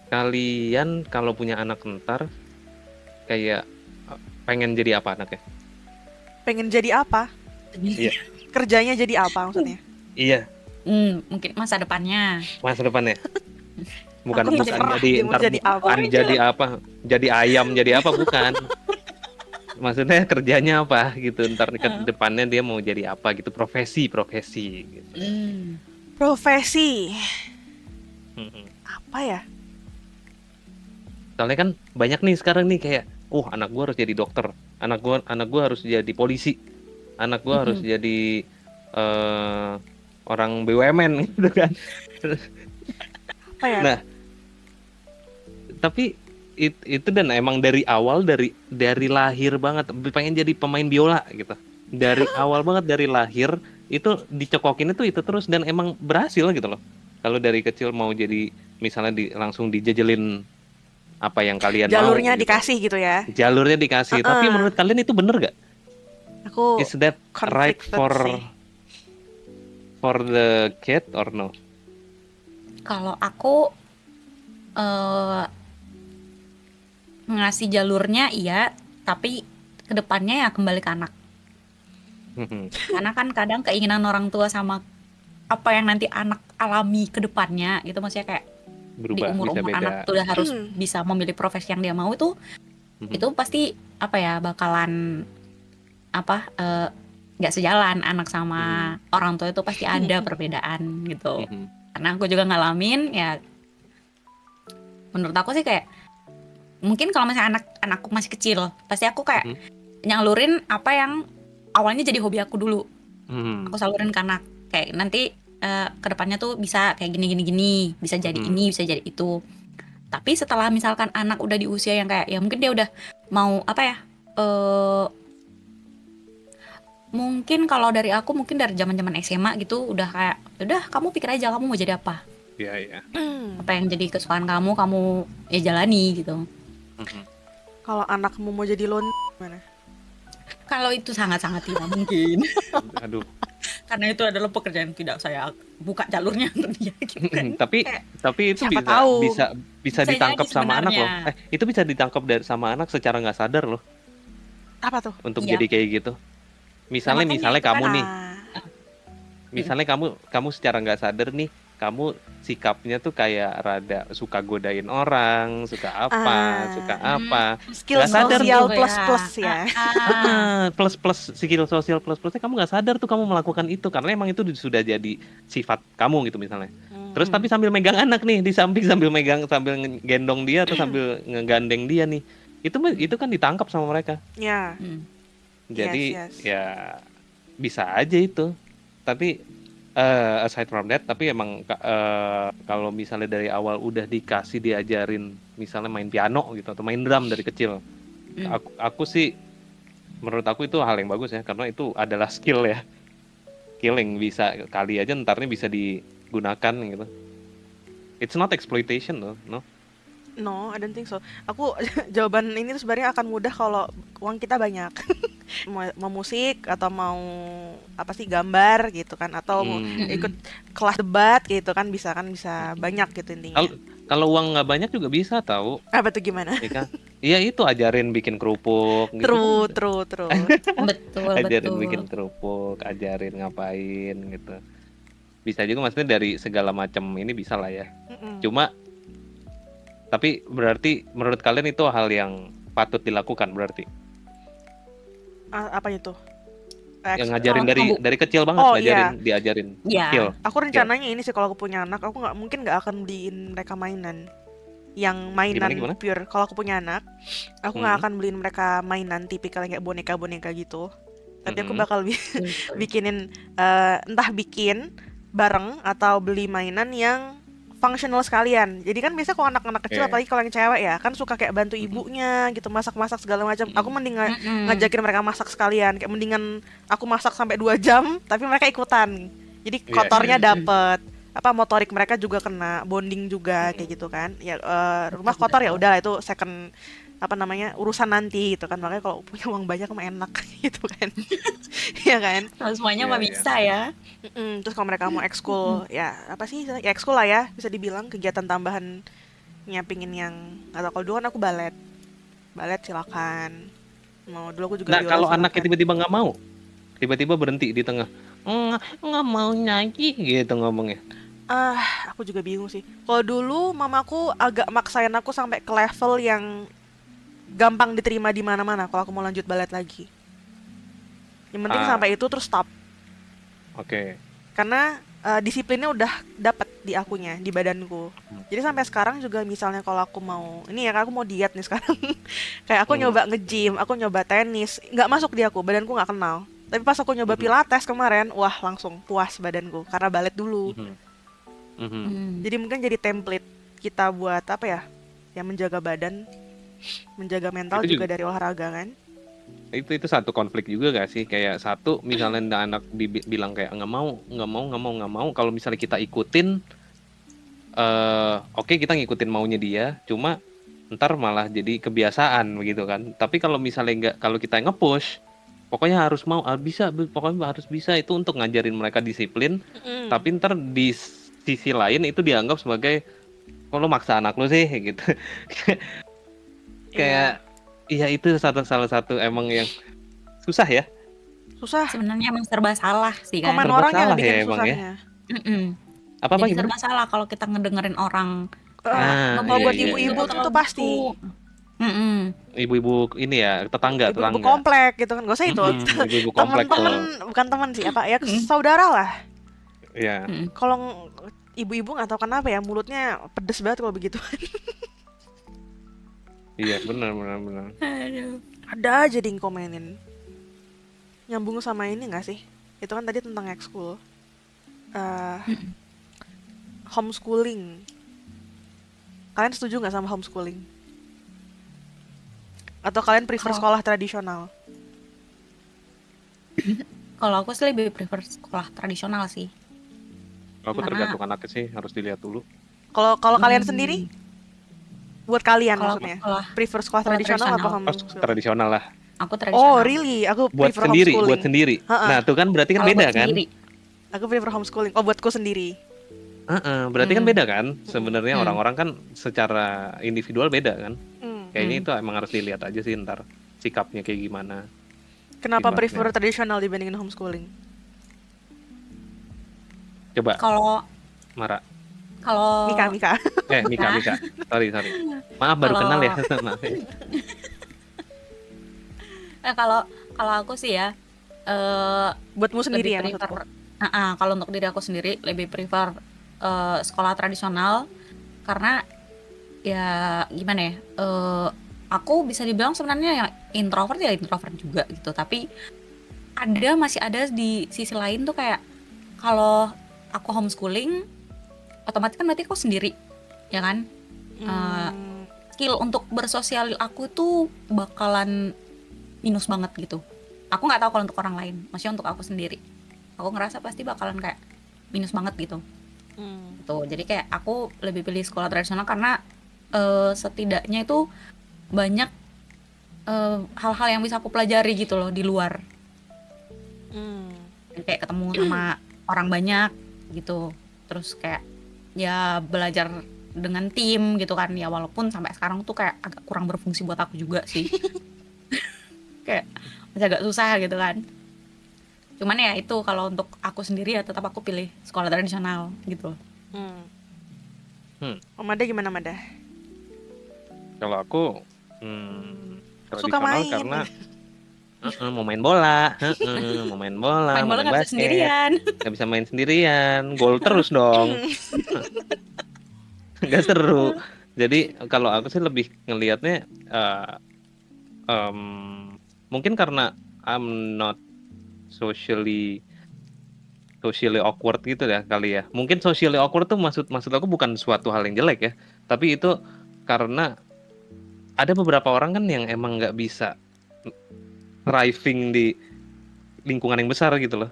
Kalian kalau punya anak ntar kayak pengen jadi apa anaknya? Pengen jadi apa? Iya, Kerjanya jadi apa maksudnya? iya, Mungkin masa depannya. masa depannya. Bukan Aku bukan terserah jadi dia mau ntar jadi apa. jadi apa? Jadi ayam jadi apa bukan? Maksudnya kerjanya apa gitu? Ntar ke Heeh. depannya dia mau jadi apa gitu? Profesi gitu. Hmm. Profesi. Mm-mm. Apa ya? Soalnya kan banyak nih sekarang nih kayak, anak gua harus jadi dokter, anak gua harus jadi polisi, anak gua harus Mm-mm. jadi eh orang BUMN gitu kan. Apa ya? Nah, tapi itu dan emang dari awal dari lahir banget pengen jadi pemain biola gitu. Dari awal banget dari lahir itu dicekokin itu terus dan emang berhasil gitu loh. Kalau dari kecil mau jadi misalnya langsung dijejelin apa yang kalian mau Jalurnya gitu. dikasih gitu ya. Jalurnya dikasih. Tapi Heeh. menurut kalian itu bener gak? Aku Is that right conflicted sih. for the kid or no? Kalau aku eh ngasih jalurnya iya, tapi kedepannya ya kembali ke anak. Karena kan kadang keinginan orang tua sama apa yang nanti anak alami ke depannya gitu, maksudnya kayak di Berubah, bisa umur-umur beda. anak tuh udah harus bisa memilih profesi yang dia mau itu pasti apa ya bakalan apa nggak sejalan anak sama orang tua itu pasti ada perbedaan gitu. Karena aku juga ngalamin ya, menurut aku sih kayak mungkin kalau misalnya anakku masih kecil pasti aku kayak nyalurin apa yang awalnya jadi hobi aku dulu. Aku salurin ke anak kayak nanti kedepannya tuh bisa kayak gini, bisa jadi ini, bisa jadi itu. Tapi setelah misalkan anak udah di usia yang kayak ya mungkin dia udah mau apa ya mungkin kalau dari aku mungkin dari zaman-zaman SMA gitu udah kayak udah kamu pikir aja kamu mau jadi apa. Iya, iya. Apa yang jadi kesukaan kamu ya jalani gitu. Kalau anakmu mau jadi gimana? Kalau itu sangat-sangat tidak mungkin. Aduh. Karena itu adalah pekerjaan yang tidak saya buka jalurnya untuk dia gitu kan. Tapi itu siapa tahu. bisa ditangkap jadi sama anak loh. sebenarnya. Itu bisa ditangkap sama anak secara nggak sadar loh Apa tuh? untuk Iya. jadi kayak gitu. Misalnya makanya itu kamu kan, nih, misalnya kamu secara nggak sadar nih, kamu sikapnya tuh kayak rada suka godain orang, suka apa, skill nggak sadar sosial tuh. plus ya. Plus skill sosial plusnya kamu nggak sadar tuh kamu melakukan itu karena emang itu sudah jadi sifat kamu gitu misalnya. Terus tapi sambil megang anak nih di samping sambil gendong dia atau sambil ngegandeng dia nih, itu kan ditangkap sama mereka. Ya. Jadi Yes. ya bisa aja itu. Tapi aside from that, tapi emang kalau misalnya dari awal udah dikasih diajarin misalnya main piano gitu atau main drum dari kecil, aku sih menurut aku itu hal yang bagus ya karena itu adalah skill ya, skill yang bisa kali aja ntarnya bisa digunakan gitu. It's not exploitation loh, no? No, I don't think so. Aku jawaban ini tuh sebenarnya akan mudah kalau uang kita banyak. mau musik atau mau apa sih gambar gitu kan atau mau ikut kelas debat gitu kan bisa banyak gitu intinya. Kalau uang nggak banyak juga bisa tahu. Apa tuh gimana? Iya itu ajarin bikin kerupuk gitu. True. betul. Ajarin bikin kerupuk, ajarin ngapain gitu. Bisa juga maksudnya dari segala macam ini bisa lah ya. Cuma tapi berarti menurut kalian itu hal yang patut dilakukan berarti? Apa itu? Yang ngajarin dari kecil banget diajarin skill. Aku rencananya ini sih kalau aku punya anak aku mungkin nggak akan beliin mereka mainan yang mainan Gimana? Pure. Kalau aku punya anak aku nggak akan beliin mereka mainan tipikal kayak boneka gitu, tapi aku bakal bikinin entah bikin bareng atau beli mainan yang functional sekalian. Jadi kan biasa kalau anak-anak kecil apalagi kalau yang cewek ya kan suka kayak bantu ibunya gitu masak-masak segala macam. Aku mending ngajakin mereka masak sekalian. Kayak mendingan aku masak sampai 2 jam tapi mereka ikutan. Jadi kotornya dapet. Apa motorik mereka juga kena, bonding juga kayak gitu kan. Ya rumah kotor ya udah itu second urusan nanti gitu kan. Makanya kalau punya uang banyak mah enak gitu kan. Iya kan? Semuanya mah bisa ya. Terus kalau mereka mau ekskul ya apa sih ya ekskul lah ya bisa dibilang kegiatan tambahan pingin yang atau kalau dulu kan aku balet silakan, mau dulu aku juga Nah, biola kalau anaknya silakan. tiba-tiba nggak mau, tiba-tiba berhenti di tengah, nggak mau nyanyi gitu ngomongnya. Aku juga bingung sih. Kalau dulu mamaku agak maksain aku sampai ke level yang gampang diterima di mana-mana kalau aku mau lanjut balet lagi. Yang penting Ah, sampai itu terus stop. oke. Karena disiplinnya udah dapet di akunya, di badanku. Hmm. Jadi sampai sekarang juga misalnya kalau aku mau, ini ya aku mau diet nih sekarang. Kayak aku Hmm. nyoba nge-gym, aku nyoba tenis, nggak masuk di aku, badanku nggak kenal. Tapi pas aku nyoba Mhm. pilates kemarin, wah langsung puas badanku karena balet dulu. Mhm. Mhm. Jadi mungkin jadi template kita buat apa ya? Yang menjaga badan, menjaga mental Itu juga juga dari olahraga kan? itu satu konflik juga gak sih? Kayak satu misalnya anak bilang kayak nggak mau. Kalau misalnya kita ikutin, oke kita ngikutin maunya dia, cuma ntar malah jadi kebiasaan begitu kan. Tapi kalau misalnya nggak, kalau kita nge-push, pokoknya harus mau, bisa, pokoknya harus bisa, itu untuk ngajarin mereka disiplin. Mm, Tapi ntar di sisi lain itu dianggap sebagai, kok lo maksa anak lo sih gitu. iya, Kayak iya, itu salah satu emang yang susah ya. susah. Sebenarnya emang serba salah sih kan. Komen Serba orang yang salah bikin ya emang ya. susahnya. Mm-mm. Apa Jadi gimana? serba salah kalau kita ngedengerin orang Eh, kayak Ah, nggak Kalau iya boleh buat iya gini, iya. ibu-ibu nggak tuh terlalu pasti. gitu. Mm-mm. Ibu-ibu ini ya, tetangga, Ibu-ibu tetangga. komplek gitu kan, gak usah itu. Ibu-ibu komplek Temen-temen, tuh. bukan temen sih, apa ya, Mm-mm. saudara lah. Iya, Mm-mm. Kalau ibu-ibu nggak tahu kenapa ya, mulutnya pedes banget kalau begitu. iya benar benar benar. Aduh. Ada aja yang komenin. Nyambung sama ini nggak sih? Itu kan tadi tentang ekskul. Eh, Mm-mm. Homeschooling. Kalian setuju nggak sama homeschooling? Atau kalian prefer Kalau sekolah tradisional? kalau aku sih lebih prefer sekolah tradisional sih, Aku karena tergantung anaknya sih, harus dilihat dulu. Kalau kalau kalian sendiri, mm, buat kalian kalau aku maksudnya, sekolah prefer sekolah sekolah tradisional apa tradisional, Oh, homeschooling? tradisional lah. aku Oh, tradisional. really? Aku Buat prefer sendiri, buat homeschooling. sendiri. Heeh, Nah, tuh kan berarti kan Kalau beda buat kan? sendiri, aku prefer homeschooling. Oh, buatku sendiri. Heeh, berarti kan mm, beda kan? Mm-mm. Sebenarnya mm, orang-orang kan secara individual beda kan? Hmm. Kayaknya mm. itu emang harus dilihat aja sih ntar sikapnya kayak gimana, Kenapa prefer gimana. tradisional dibandingin homeschooling? Coba, Kalau Mara. kalau Mika, Mika. Mika, nah, Mika. Sorry. Maaf, baru kenal ya. kalau Maaf ya. kalau kalau aku sih ya, eh, Buatmu sendiri lebih ya prefer, maksudku. kalau untuk diri aku sendiri lebih prefer sekolah tradisional, karena ya gimana ya, aku bisa dibilang sebenarnya ya introvert juga gitu, tapi masih ada di sisi lain tuh kayak kalau aku homeschooling otomatis kan berarti aku sendiri ya kan. Eh, Hmm, skill untuk bersosial aku tuh bakalan minus banget gitu. Aku nggak tahu kalau untuk orang lain, maksudnya untuk aku sendiri, aku ngerasa pasti bakalan kayak minus banget gitu. hmm, Tuh, jadi kayak aku lebih pilih sekolah tradisional karena setidaknya itu banyak hal-hal yang bisa aku pelajari gitu loh di luar. hmm. Kayak ketemu sama orang banyak gitu. Terus kayak ya belajar dengan tim gitu kan. Ya walaupun sampai sekarang tuh kayak agak kurang berfungsi buat aku juga sih. Kayak masih agak susah gitu kan. Cuman ya itu kalau untuk aku sendiri ya tetap aku pilih sekolah tradisional gitu. Hmm. Hmm, Om Mada gimana Mada? Kalau aku Suka tradisional main. karena mau main bola, mau main bola, Main mau bola main nggak bisa basket, sendirian. nggak bisa main sendirian, gol terus dong, nggak seru. Jadi kalau aku sih lebih ngelihatnya, em, mungkin karena I'm not socially socially awkward gitu ya kali ya. Mungkin socially awkward tuh maksud aku bukan suatu hal yang jelek ya, tapi itu karena ada beberapa orang kan yang emang nggak bisa thriving di lingkungan yang besar gitu loh.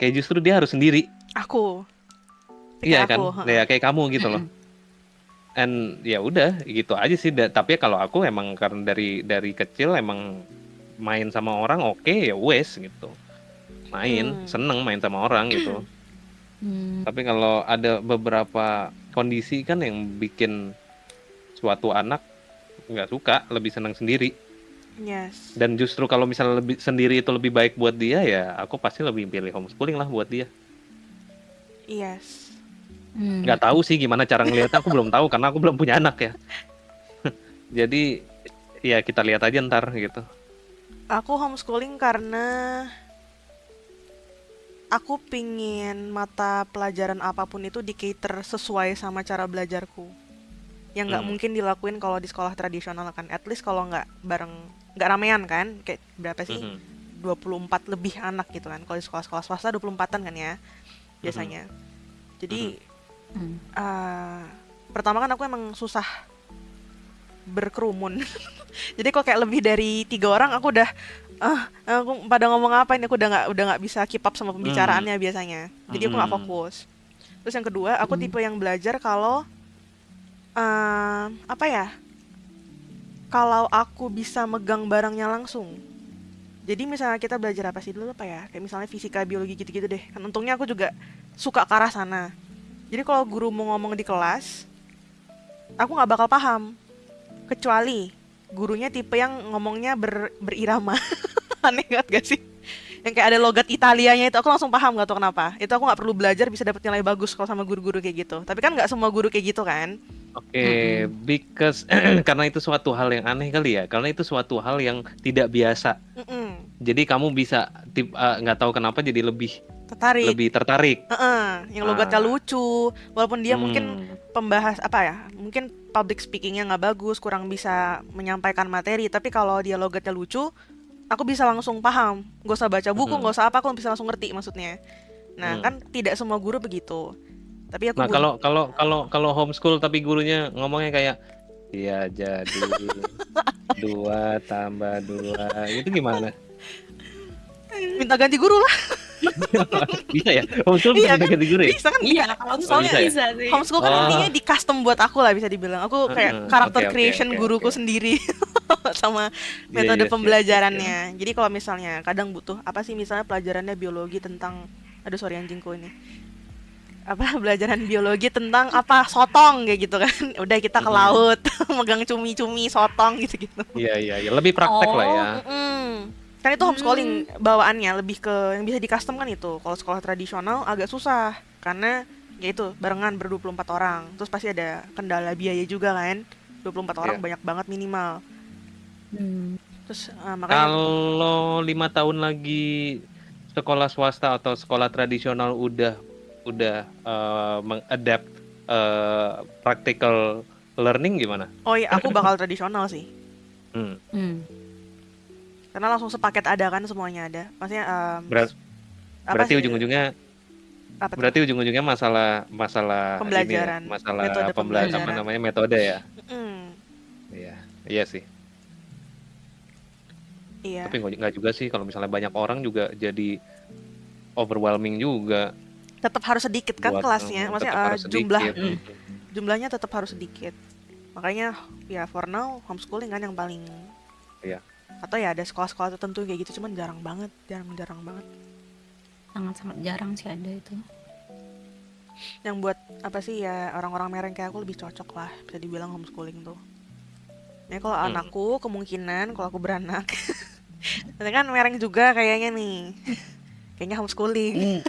Kayak justru dia harus sendiri. Aku. Iya Kayak kan? aku. Ya kayak kamu gitu loh. Mm-mm. And ya udah gitu aja sih. Tapi kalau aku emang karena dari kecil emang main sama orang oke, ya wes gitu. Main, Hmm. seneng main sama orang gitu. Hmm. Tapi kalau ada beberapa kondisi kan yang bikin suatu anak nggak suka, lebih senang sendiri. Yes. Dan justru kalau misalnya lebih sendiri itu lebih baik buat dia, ya aku pasti lebih pilih homeschooling lah buat dia. Yes. Nggak tahu sih gimana cara ngelihatnya, aku belum tahu karena aku belum punya anak ya. Jadi ya kita lihat aja ntar gitu. Aku homeschooling karena aku pingin mata pelajaran apapun itu di-cater sesuai sama cara belajarku. Yang nggak mungkin dilakuin kalau di sekolah tradisional kan. At least kalau nggak bareng, nggak ramean kan. Kayak berapa sih? 24 lebih anak gitu kan. Kalau di sekolah-sekolah swasta 24-an kan ya biasanya. Jadi pertama kan aku emang susah berkerumun. Jadi kok kayak lebih dari 3 orang aku udah aku pada ngomong apa ini, aku udah nggak bisa keep up sama pembicaraannya biasanya. Jadi aku nggak fokus. Terus yang kedua, aku tipe yang belajar kalau apa ya? Kalau aku bisa megang barangnya langsung. Jadi misalnya kita belajar apa sih dulu apa ya? Kayak misalnya fisika, biologi gitu-gitu deh. Kan untungnya aku juga suka ke arah sana. Jadi kalau guru mau ngomong di kelas, aku nggak bakal paham. Kecuali gurunya tipe yang ngomongnya berirama. Aneh banget gak sih? Yang kayak ada logat Italianya itu aku langsung paham, gak tau kenapa. Itu aku nggak perlu belajar bisa dapat nilai bagus kalau sama guru-guru kayak gitu. Tapi kan nggak semua guru kayak gitu kan? Oke, because karena itu suatu hal yang aneh kali ya, karena itu suatu hal yang tidak biasa. Jadi kamu bisa nggak tahu kenapa jadi lebih tertarik. Yang logatnya lucu, walaupun dia mungkin pembahas apa ya, mungkin public speakingnya nggak bagus, kurang bisa menyampaikan materi. Tapi kalau dia logatnya lucu, aku bisa langsung paham. Gak usah baca buku, gak usah apa, aku bisa langsung ngerti maksudnya. Nah kan tidak semua guru begitu. Tapi aku Nah kalau homeschool tapi gurunya ngomongnya kayak iya jadi 2 tambah 2 itu gimana? minta ganti guru lah. Bisa ya? Homeschool bisa Iya kan? ganti guru ya? Bisa kan? Iya, kalau Soalnya bisa sih. homeschool kan intinya di custom buat aku lah, bisa dibilang. Aku kayak karakter creation guruku sendiri sama metode pembelajarannya. Jadi kalau misalnya kadang butuh apa sih, misalnya pelajarannya biologi tentang, aduh sorry anjingku ini, apa pelajaran biologi tentang apa sotong kayak gitu kan. Udah kita ke laut megang cumi-cumi sotong gitu-gitu. Iya lebih praktek lah ya. Kan itu homeschooling bawaannya lebih ke yang bisa di custom kan itu. Kalau sekolah tradisional agak susah karena ya itu barengan ber-24 orang. Terus pasti ada kendala biaya juga kan. 24 orang banyak banget minimal. Terus makanya kalau 5 tahun lagi sekolah swasta atau sekolah tradisional udah mengadapt practical learning gimana? oh iya, aku bakal tradisional sih. Karena langsung sepaket ada kan, semuanya ada. Maksudnya berarti ujung-ujungnya masalah pembelajaran, ini ya, masalah metode pembelajaran. apa namanya metode ya. Iya sih. Iya. Tapi nggak juga sih, kalau misalnya banyak orang juga jadi overwhelming juga. Tetap harus sedikit kan kelasnya, maksudnya jumlahnya tetap harus sedikit. Makanya ya for now homeschooling kan yang paling. Iya. Atau ya ada sekolah-sekolah tertentu kayak gitu, cuman jarang banget. Sangat-sangat jarang sih ada itu. Yang buat apa sih ya, orang-orang mereng kayak aku lebih cocok lah bisa dibilang homeschooling tuh. Ya kalau anakku kemungkinan kalau aku beranak, nanti kan mereng juga kayaknya nih. Kayaknya homeschooling.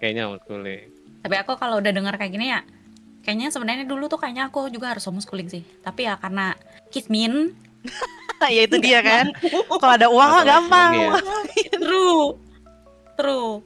Kayaknya homeschooling. Tapi aku kalau udah dengar kayak gini ya, kayaknya sebenarnya dulu tuh kayaknya aku juga harus homeschooling sih. Tapi ya karena kismin. Ya itu dia kan. Kalau ada uang mah gampang. True.